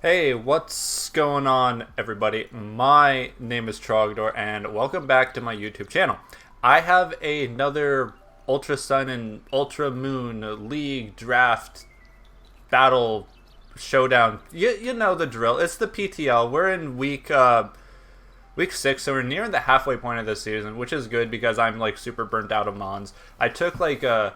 Hey, what's going on, everybody? My name is Trogdor, and welcome back to my YouTube channel. I have another Ultra Sun and Ultra Moon League Draft Battle Showdown. You know the drill. It's the PTL. We're in week 6, so we're nearing the halfway point of this season, which is good because I'm like super burnt out of Mons. I took a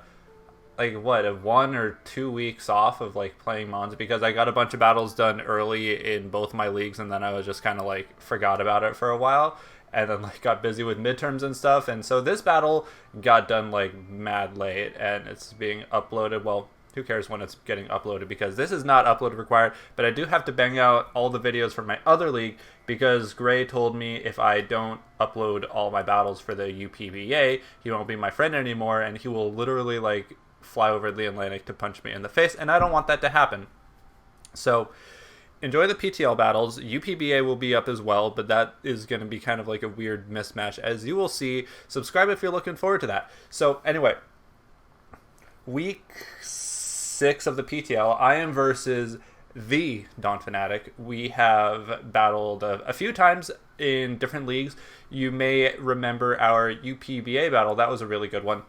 1 or 2 weeks off of like playing Mons because I got a bunch of battles done early in both my leagues, and then I was just kind of like forgot about it for a while, and then like got busy with midterms and stuff. And so this battle got done like mad late, and it's being uploaded. Well, who cares when it's getting uploaded, because this is not upload required, but I do have to bang out all the videos from my other league because Gray told me if I don't upload all my battles for the UPBA, he won't be my friend anymore, and he will literally like fly over the Atlantic to punch me in the face, and I don't want that to happen. So enjoy the PTL battles. UPBA will be up as well, but that is going to be kind of like a weird mismatch, as you will see. Subscribe if you're looking forward to that. So anyway, week 6 of the PTL, I am versus the Dawn Fanatic. We have battled a few times in different leagues. You may remember our UPBA battle. That was a really good one.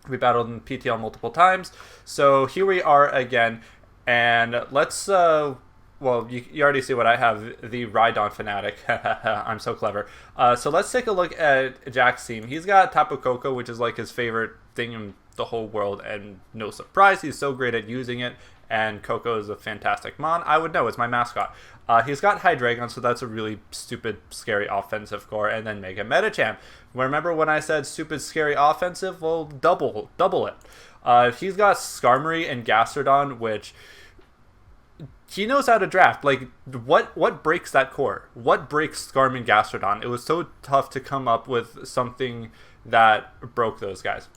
We battled in PTL multiple times. So here we are again. And let's, well, you already see what I have, the Rhydon Fanatic. I'm so clever. So let's take a look at Jack's team. He's got Tapu, which is like his favorite thing in the whole world. And no surprise, he's so great at using it. And Coco is a fantastic mon. I would know, it's my mascot. He's got Hydreigon, so that's a really stupid, scary offensive core. And then Mega Medicham. Remember when I said stupid, scary offensive? Well, double it. He's got Skarmory and Gastrodon, which he knows how to draft. Like, what breaks that core? What breaks Skarmory and Gastrodon? It was so tough to come up with something that broke those guys.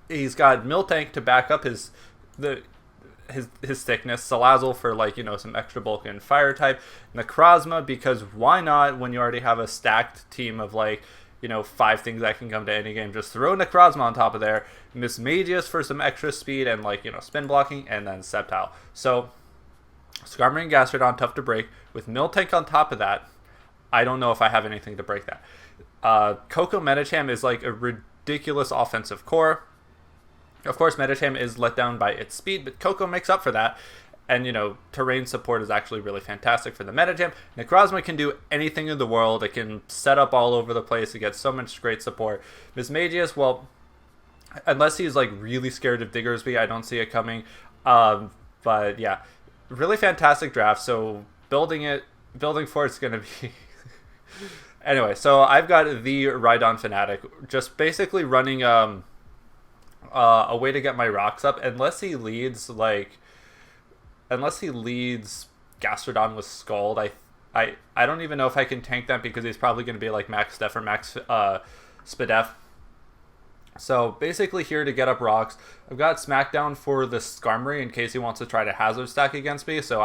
He's got Miltank to back up his thickness, Salazzle for like, you know, some extra bulk and fire type, Necrozma because why not when you already have a stacked team of like, you know, 5 things that can come to any game. Just throw Necrozma on top of there, Mismagius for some extra speed and like, you know, spin blocking, and then Sceptile. So Skarmory and Gastrodon tough to break. With Miltank on top of that, I don't know if I have anything to break that. Coco Medicham is like a ridiculous offensive core. Of course, Medicham is let down by its speed, but Coco makes up for that. And, you know, terrain support is actually really fantastic for the Medicham. Necrozma can do anything in the world. It can set up all over the place. It gets so much great support. Mismagius, well, unless he's, like, really scared of Diggersby, I don't see it coming. But, yeah, really fantastic draft. So building for it's going to be... Anyway, so I've got the Rhydon Fanatic. Just basically running... a way to get my rocks up, unless he leads Gastrodon with Scald. I don't even know if I can tank that because he's probably going to be like Max Def or Max Spadef. So basically here to get up rocks. I've got Smackdown for the Skarmory in case he wants to try to hazard stack against me. So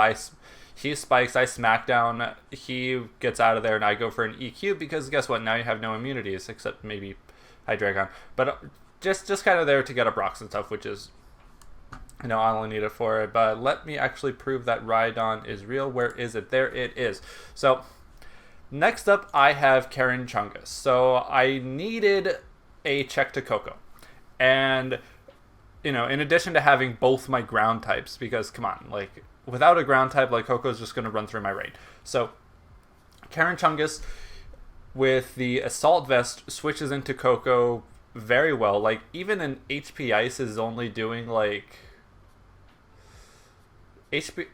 he spikes, I Smackdown, he gets out of there, and I go for an EQ because guess what? Now you have no immunities except maybe Hydreigon. But just kind of there to get up rocks and stuff, which is, you know, I only need it for it. But let me actually prove that Rhydon is real. Where is it? There it is. So next up, I have Karen Chungus. So I needed a check to Coco. And, you know, in addition to having both my ground types, because, come on, like, without a ground type, like, Coco's just going to run through my raid. So Karen Chungus with the Assault Vest switches into Coco very well. Like, even an HP Ice is only doing like HP,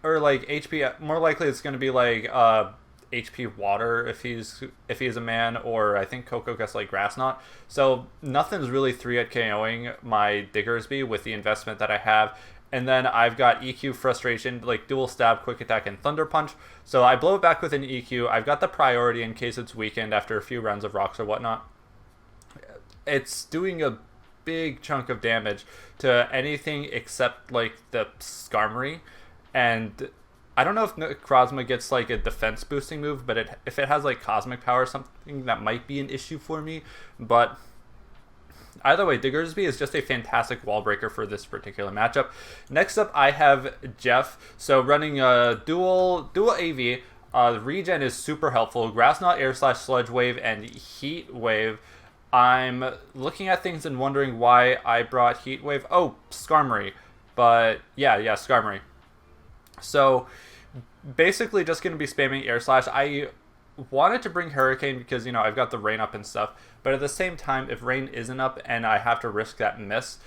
more likely it's going to be like HP Water if he's a man, or I think Coco gets like Grass Knot. So nothing's really 3-hit KOing my Diggersby with the investment that I have. And then I've got EQ Frustration, like Dual Stab, Quick Attack, and Thunder Punch. So I blow it back with an EQ. I've got the priority in case it's weakened after a few rounds of rocks or whatnot. It's doing a big chunk of damage to anything except like the Skarmory, and I don't know if Necrozma gets like a defense boosting move, but if it has like Cosmic Power or something, that might be an issue for me. But either way, Diggersby is just a fantastic wall breaker for this particular matchup. Next up, I have Jeff. So running a dual AV. Regen is super helpful. Grass Knot, Air Slash, Sludge Wave, and Heat Wave. I'm looking at things and wondering why I brought Heat Wave. Oh, Skarmory. But yeah, Skarmory. So basically just going to be spamming Air Slash. I wanted to bring Hurricane because, you know, I've got the rain up and stuff. But at the same time, if rain isn't up and I have to risk that miss,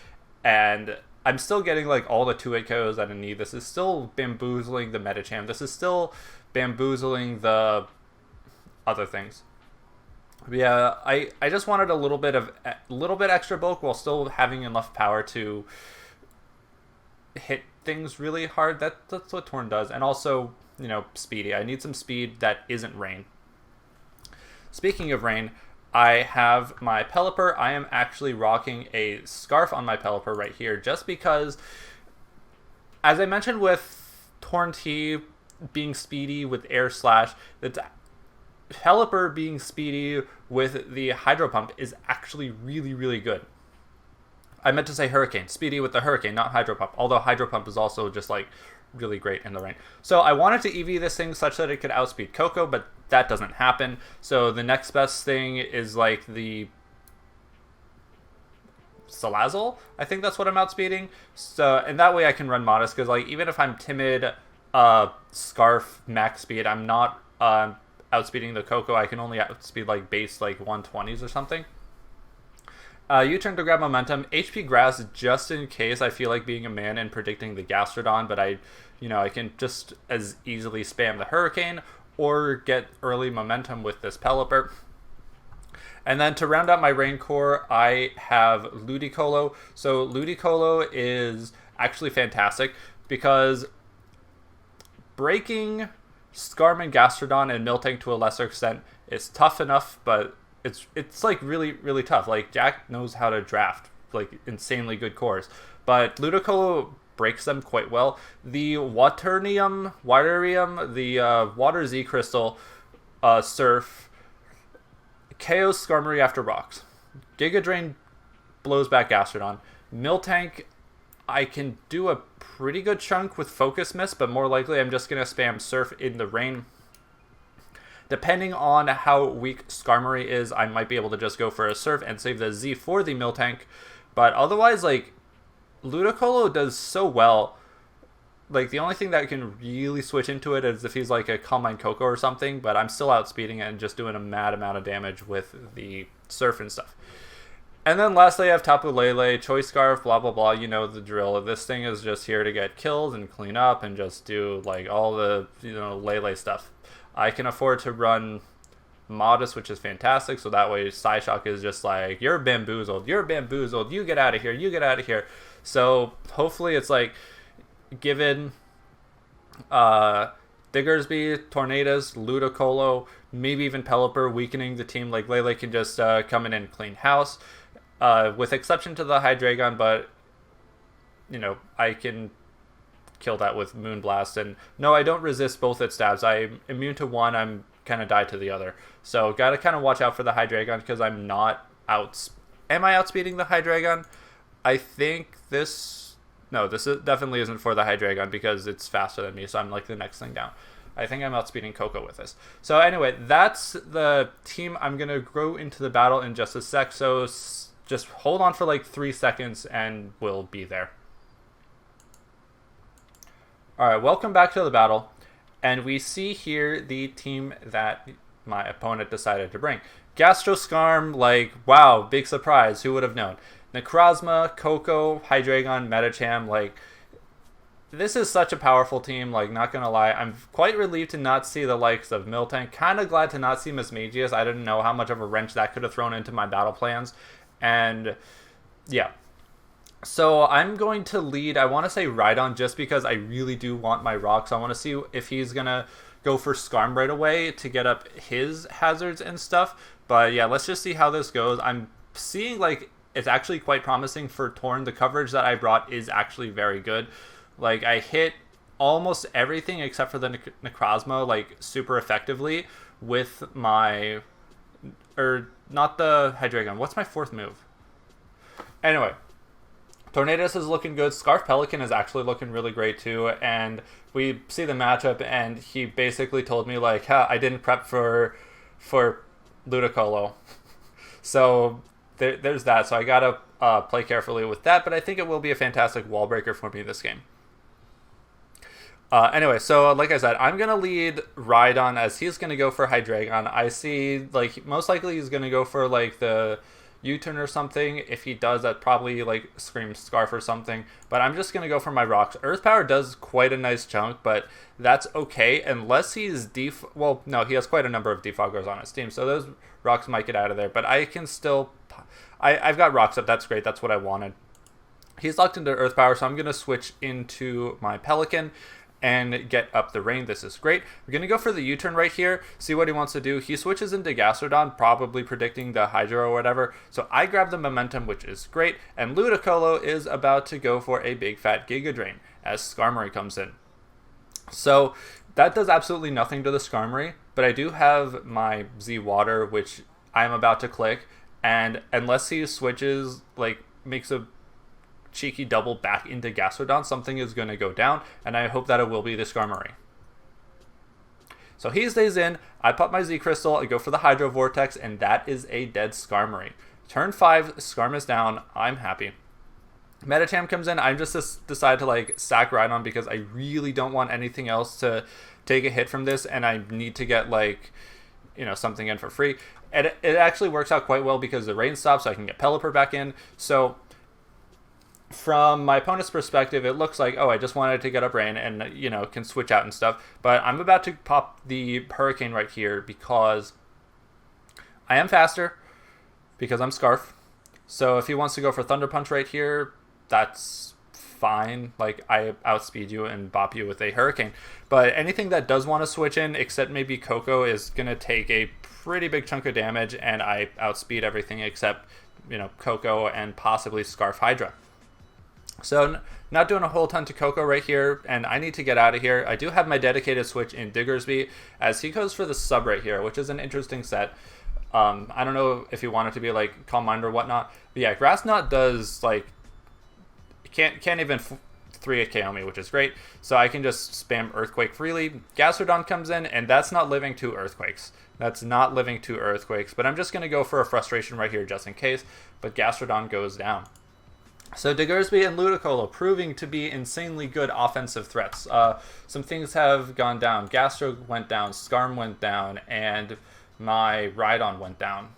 and I'm still getting like all the 2-hit KOs that I need, this is still bamboozling the Medicham. This is still bamboozling the other things. But yeah, I just wanted a little bit extra bulk while still having enough power to hit things really hard. That's what Torn does. And also, you know, speedy. I need some speed that isn't rain. Speaking of rain, I have my Pelipper. I am actually rocking a scarf on my Pelipper right here just because, as I mentioned with Torn T being speedy with Air Slash, that's Pelipper being speedy with the Hydro Pump is actually really, really good. I meant to say Hurricane. Speedy with the Hurricane, not Hydro Pump. Although Hydro Pump is also just like really great in the rain. So I wanted to EV this thing such that it could outspeed Coco, but that doesn't happen. So the next best thing is like the Salazzle. I think that's what I'm outspeeding. So, and that way I can run Modest, because like even if I'm timid, Scarf max speed, I'm not outspeeding the Coco. I can only outspeed like base like 120s or something. U-turn to grab momentum. HP Grass just in case I feel like being a man and predicting the Gastrodon, but I can just as easily spam the Hurricane or get early momentum with this Pelipper. And then to round out my Rain Core, I have Ludicolo. So Ludicolo is actually fantastic because breaking Skarmory, Gastrodon, and Miltank to a lesser extent is tough enough, but it's like really, really tough. Like Jack knows how to draft like insanely good cores, but Ludicolo breaks them quite well. The Waterium, the Water Z Crystal, Surf, KOs Skarmory after rocks. Giga Drain blows back Gastrodon. Miltank, I can do a pretty good chunk with Focus Miss, but more likely I'm just going to spam Surf in the rain. Depending on how weak Skarmory is, I might be able to just go for a Surf and save the Z for the Miltank. But otherwise, like, Ludicolo does so well. Like, the only thing that can really switch into it is if he's like a Calm Mind Coco or something, but I'm still outspeeding it and just doing a mad amount of damage with the Surf and stuff. And then lastly, I have Tapu Lele, Choice Scarf, blah, blah, blah. You know the drill. This thing is just here to get kills and clean up and just do, like, all the, Lele stuff. I can afford to run Modest, which is fantastic, so that way Psyshock is just like, you're bamboozled, you get out of here. So hopefully it's like, given Diggersby, Tornadus, Ludicolo, maybe even Pelipper weakening the team, like Lele can just come in and clean house, with exception to the Hydreigon, but I can kill that with Moonblast. And no, I don't resist both its stabs. I'm immune to one, I'm kind of die to the other. So gotta kind of watch out for the Hydreigon because I'm not am I outspeeding the Hydreigon? I think this definitely isn't for the Hydreigon because it's faster than me, so I'm like the next thing down. I think I'm outspeeding Coco with this. So anyway, that's the team. I'm gonna go into the battle in just a sec, so just hold on for like 3 seconds and we'll be there. Alright, welcome back to the battle, and we see here the team that my opponent decided to bring. Gastroscarm, like, wow, big surprise, who would have known? Necrozma, Coco, Hydreigon, Medicham, like, this is such a powerful team, like, not gonna lie. I'm quite relieved to not see the likes of Miltank, kind of glad to not see Mismagius. I didn't know how much of a wrench that could have thrown into my battle plans, and yeah. So I'm going to lead, I want to say Rhydon just because I really do want my rocks. I want to see if he's going to go for Skarm right away to get up his hazards and stuff. But yeah, let's just see how this goes. I'm seeing like it's actually quite promising for Torn. The coverage that I brought is actually very good. Like I hit almost everything except for the Necrozma like super effectively with my, or not the Hydreigon. What's my fourth move? Anyway, Tornadus is looking good. Scarf Pelican is actually looking really great too. And we see the matchup, and he basically told me like, I didn't prep for Ludicolo. So there's that. So I gotta play carefully with that. But I think it will be a fantastic wall breaker for me this game. Anyway, so like I said, I'm going to lead Rhydon as he's going to go for Hydreigon. I see, like, most likely he's going to go for, like, the U-turn or something. If he does, that probably, like, screams Scarf or something. But I'm just going to go for my Rocks. Earth Power does quite a nice chunk, but that's okay unless he's well, no, he has quite a number of Defoggers on his team, so those Rocks might get out of there. But I can still... I've got Rocks up. That's great. That's what I wanted. He's locked into Earth Power, so I'm going to switch into my Pelican and get up the rain. This is great. We're going to go for the U-turn right here, see what he wants to do. He switches into Gastrodon, probably predicting the Hydro or whatever. So I grab the momentum, which is great. And Ludicolo is about to go for a big fat Giga Drain as Skarmory comes in. So that does absolutely nothing to the Skarmory, but I do have my Z-Water, which I'm about to click. And unless he switches, like, makes a cheeky double back into Gastrodon, something is going to go down, and I hope that it will be the Skarmory. So he stays in, I pop my Z-Crystal, I go for the Hydro Vortex, and that is a dead Skarmory. Turn 5, Skarm is down, I'm happy. Medicham comes in, I just decide to like sack Rhydon because I really don't want anything else to take a hit from this, and I need to get like, you know, something in for free. And it actually works out quite well because the rain stops, so I can get Pelipper back in. So from my opponent's perspective, it looks like, oh, I just wanted to get up rain and, you know, can switch out and stuff. But I'm about to pop the Hurricane right here because I am faster, because I'm Scarf. So if he wants to go for Thunder Punch right here, that's fine. Like, I outspeed you and bop you with a Hurricane. But anything that does want to switch in, except maybe Coco, is going to take a pretty big chunk of damage, and I outspeed everything except, you know, Coco and possibly Scarf Hydra. So not doing a whole ton to Coco right here, and I need to get out of here. I do have my dedicated switch in Diggersby as he goes for the sub right here, which is an interesting set. I don't know if you want it to be like Calm Mind or whatnot. But yeah, Grass Knot does like can't even 3-hit KO me, which is great. So I can just spam Earthquake freely. Gastrodon comes in, and that's not living 2 Earthquakes. That's not living 2 Earthquakes, but I'm just going to go for a Frustration right here just in case. But Gastrodon goes down. So Diggersby and Ludicolo proving to be insanely good offensive threats. Some things have gone down. Gastro went down, Skarm went down, and my Rhydon went down.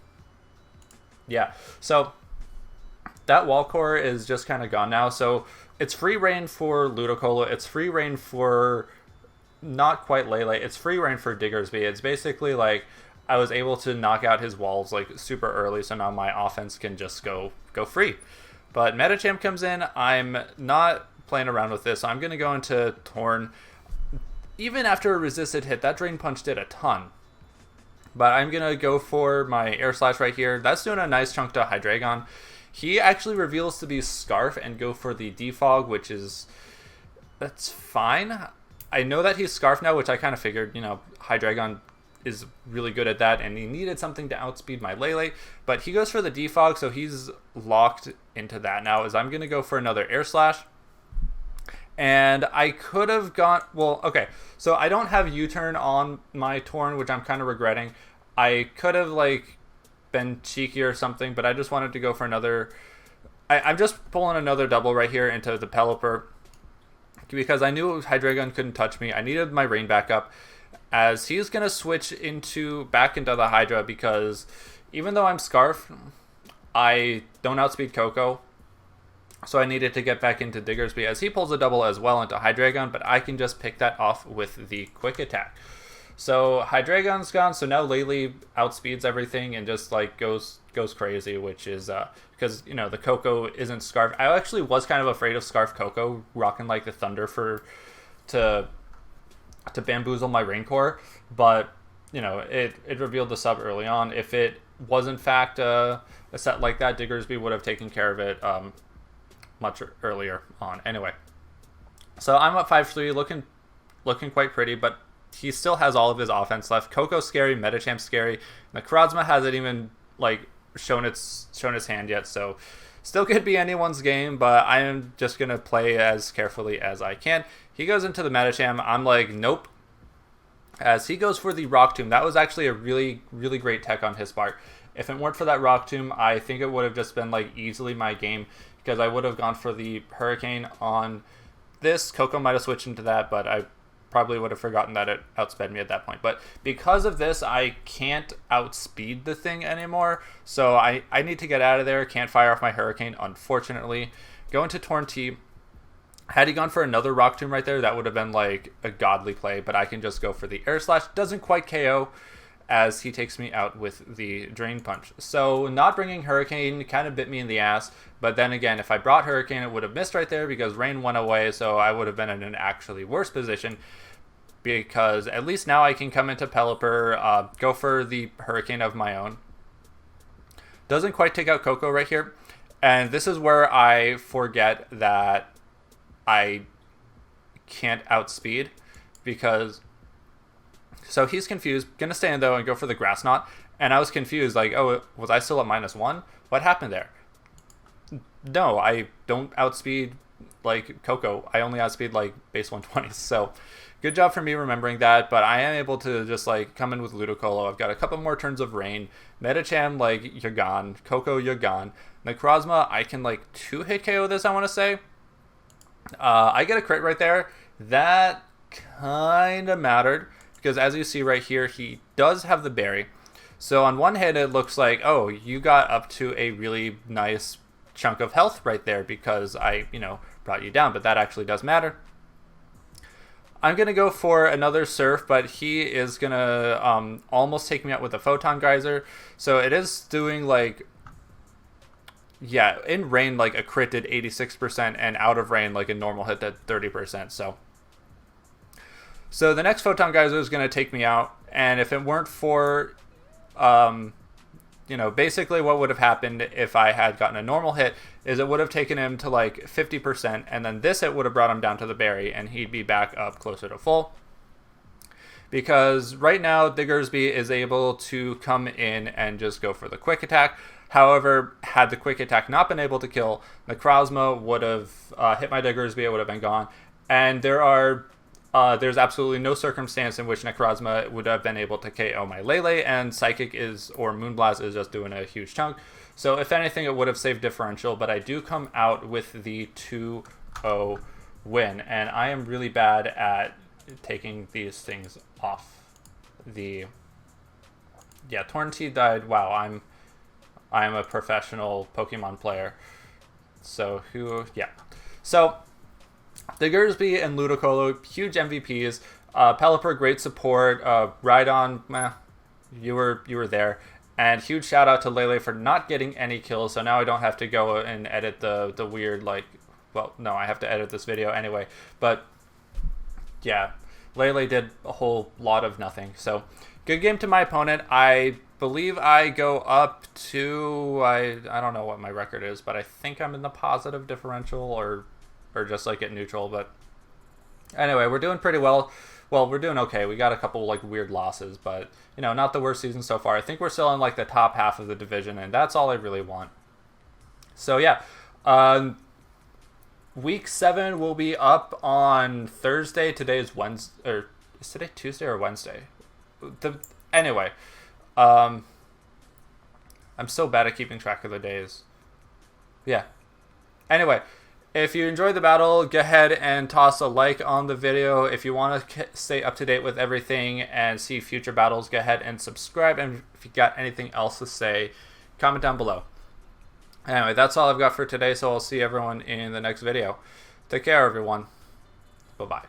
Yeah, so that wall core is just kind of gone now. So it's free reign for Ludicolo. It's free reign for not quite Lele. It's free reign for Diggersby. It's basically like I was able to knock out his walls like super early, so now my offense can just go free. But Medicham comes in. I'm not playing around with this. So I'm going to go into Torn. Even after a resisted hit, that Drain Punch did a ton. But I'm going to go for my Air Slash right here. That's doing a nice chunk to Hydreigon. He actually reveals to be Scarf and go for the Defog, which is... that's fine. I know that he's Scarf now, which I kind of figured, you know, Hydreigon is really good at that, and he needed something to outspeed my Lele, but he goes for the Defog, so he's locked into that now, as I'm going to go for another Air Slash. And I could have gone... well, okay, so I don't have U-turn on my Torn, which I'm kind of regretting. I could have, like, been cheeky or something, but I just wanted to go for another... I'm just pulling another double right here into the Pelipper, because I knew Hydreigon couldn't touch me. I needed my rain back up, as he's going to switch back into the Hydra, because even though I'm Scarf, I don't outspeed Coco, so I needed to get back into Diggersby, as he pulls a double as well into Hydreigon, but I can just pick that off with the Quick Attack. So Hydreigon's gone, so now Lele outspeeds everything and just like goes crazy, which is because, you know, the Coco isn't Scarf. I actually was kind of afraid of Scarf Coco rocking like the Thunder to bamboozle my Rain Core, but, you know, it revealed the sub early on. If it was in fact a set like that, Diggersby would have taken care of it much earlier on. Anyway, so I'm up 5-3, looking quite pretty, but he still has all of his offense left. Coco's scary, Medichamp's scary. Necrozma hasn't even like shown his hand yet, so Still could be anyone's game, but I am just going to play as carefully as I can. He goes into the Medicham. I'm like, nope. As he goes for the Rock Tomb. That was actually a really, really great tech on his part. If it weren't for that Rock Tomb, I think it would have just been like easily my game, because I would have gone for the Hurricane on this. Coco might have switched into that, but I probably would have forgotten that it outsped me at that point. But because of this, I can't outspeed the thing anymore, so I need to get out of there. Can't fire off my Hurricane, unfortunately. Go into Torn T. Had he gone for another Rock Tomb right there, that would have been like a godly play, but I can just go for the Air Slash. Doesn't quite KO, as he takes me out with the Drain Punch. So not bringing Hurricane kind of bit me in the ass, but then again, if I brought Hurricane, it would have missed right there because Rain went away, so I would have been in an actually worse position, because at least now I can come into Pelipper, go for the Hurricane of my own. Doesn't quite take out Coco right here, and this is where I forget that I can't outspeed, because... So he's confused, gonna stand though and go for the Grass Knot, and I was confused, like, oh, was I still at -1? What happened there? No, I don't outspeed like Coco. I only outspeed like base 120s, so good job for me remembering that, but I am able to just like come in with Ludicolo. I've got a couple more turns of Rain. Medicham, like, you're gone. Coco, you're gone. Necrozma, I can like 2-hit KO this, I want to say. I get a crit right there. That kind of mattered, because as you see right here, he does have the berry. So on one hit, it looks like, oh, you got up to a really nice chunk of health right there because I, brought you down, but that actually does matter. I'm going to go for another Surf, but he is going to almost take me out with a Photon Geyser. So it is doing like, yeah, in Rain, like a crit did 86%, and out of Rain, like a normal hit did 30%. So the next Photon Geyser is going to take me out, and if it weren't for, basically what would have happened if I had gotten a normal hit is it would have taken him to like 50%, and then this hit would have brought him down to the berry, and he'd be back up closer to full. Because right now, Diggersby is able to come in and just go for the Quick Attack. However, had the Quick Attack not been able to kill, Necrozma would have hit my Diggersby, it would have been gone. And there's absolutely no circumstance in which Necrozma would have been able to KO my Lele, and Psychic or Moonblast is just doing a huge chunk. So if anything, it would have saved differential, but I do come out with the 2-0 win, and I am really bad at taking these things off. Torn T died. Wow, I'm a professional Pokemon player. So Diggersby and Ludicolo, huge MVPs. Pelipper, great support. Rhydon, you were there. And huge shout out to Lele for not getting any kills. So now I don't have to go and edit the weird, I have to edit this video anyway. But yeah, Lele did a whole lot of nothing. So good game to my opponent. I believe I go up to, I don't know what my record is, but I think I'm in the positive differential or just like at neutral. But anyway, we're doing pretty well. Well, we're doing okay. We got a couple like weird losses, but not the worst season so far. I think we're still in like the top half of the division, and that's all I really want. So yeah, week 7 will be up on Thursday. Today is Wednesday, or is today Tuesday or Wednesday? Anyway, I'm so bad at keeping track of the days. Yeah. Anyway, if you enjoyed the battle, go ahead and toss a like on the video. If you want to stay up to date with everything and see future battles, go ahead and subscribe. And if you got anything else to say, comment down below. Anyway, that's all I've got for today, so I'll see everyone in the next video. Take care, everyone. Bye-bye.